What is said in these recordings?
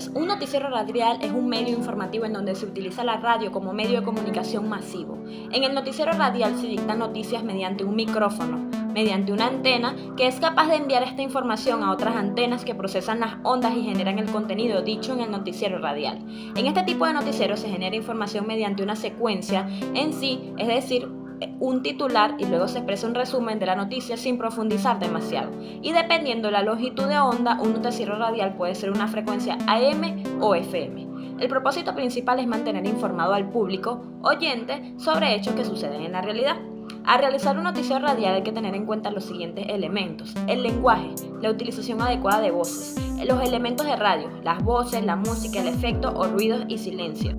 sabes, un noticiero radial es un medio informativo en donde se utiliza la radio como medio de comunicación masivo. En el noticiero radial se dictan noticias mediante un micrófono, mediante una antena que es capaz de enviar esta información a otras antenas que procesan las ondas y generan el contenido dicho en el noticiero radial. En este tipo de noticiero se genera información mediante una secuencia en sí, es decir, un titular y luego se expresa un resumen de la noticia sin profundizar demasiado. Y dependiendo de la longitud de onda, un noticiero radial puede ser una frecuencia AM o FM. El propósito principal es mantener informado al público oyente sobre hechos que suceden en la realidad. Al realizar un noticiero radial hay que tener en cuenta los siguientes elementos: el lenguaje, la utilización adecuada de voces, los elementos de radio, las voces, la música, el efecto o ruidos y silencio.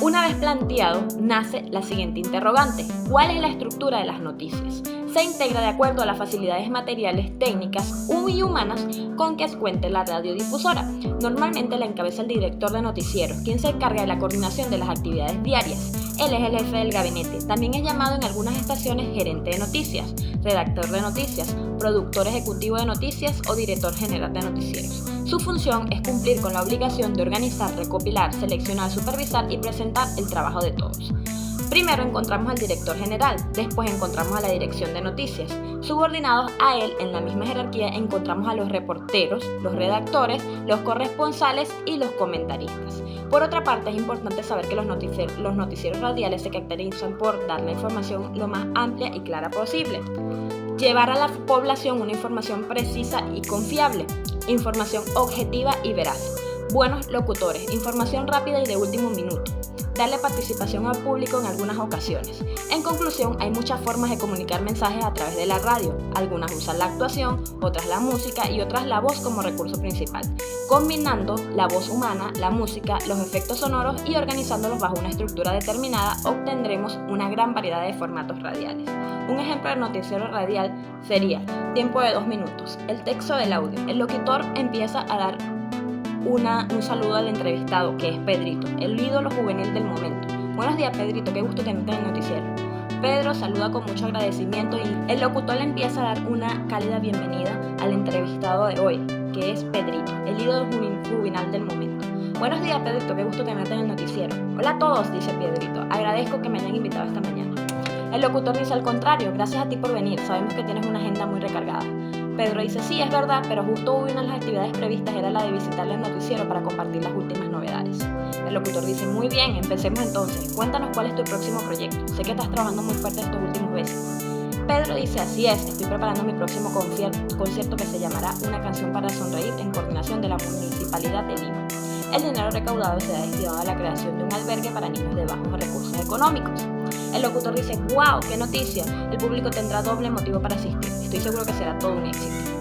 Una vez planteado, nace la siguiente interrogante: ¿cuál es la estructura de las noticias? Se integra de acuerdo a las facilidades materiales, técnicas y humanas con que cuente la radiodifusora. Normalmente la encabeza el director de noticieros, quien se encarga de la coordinación de las actividades diarias. Él es el jefe del gabinete. También es llamado en algunas estaciones gerente de noticias, redactor de noticias, productor ejecutivo de noticias o director general de noticieros. Su función es cumplir con la obligación de organizar, recopilar, seleccionar, supervisar y presentar el trabajo de todos. Primero encontramos al director general, después encontramos a la dirección de noticias. Subordinados a él en la misma jerarquía encontramos a los reporteros, los redactores, los corresponsales y los comentaristas. Por otra parte, es importante saber que los noticieros radiales se caracterizan por dar la información lo más amplia y clara posible. Llevar a la población una información precisa y confiable, información objetiva y veraz. Buenos locutores, información rápida y de último minuto. Darle participación al público en algunas ocasiones. En conclusión, hay muchas formas de comunicar mensajes a través de la radio. Algunas usan la actuación, otras la música y otras la voz como recurso principal. Combinando la voz humana, la música, los efectos sonoros y organizándolos bajo una estructura determinada, obtendremos una gran variedad de formatos radiales. Un ejemplo de noticiero radial sería tiempo de 2 minutos. El texto del audio. El locutor empieza a dar un saludo al entrevistado, que es Pedrito, el ídolo juvenil del momento. Buenos días, Pedrito, qué gusto tenerte en el noticiero. Pedro saluda con mucho agradecimiento y el locutor le empieza a dar una cálida bienvenida al entrevistado de hoy, que es Pedrito, el ídolo juvenil del momento. Buenos días, Pedrito, qué gusto tenerte en el noticiero. Hola a todos, dice Pedrito, agradezco que me hayan invitado esta mañana. El locutor dice: al contrario, gracias a ti por venir, sabemos que tienes una agenda muy recargada. Pedro dice: sí, es verdad, pero justo hoy una de las actividades previstas era la de visitarle el noticiero para compartir las últimas novedades. El locutor dice: muy bien, empecemos entonces. Cuéntanos cuál es tu próximo proyecto. Sé que estás trabajando muy fuerte estos últimos meses. Pedro dice: así es, estoy preparando mi próximo concierto que se llamará Una canción para sonreír, en coordinación de la Municipalidad de Lima. El dinero recaudado será destinado a la creación de un albergue para niños de bajos recursos económicos. El locutor dice: wow, qué noticia, el público tendrá doble motivo para asistir, estoy seguro que será todo un éxito.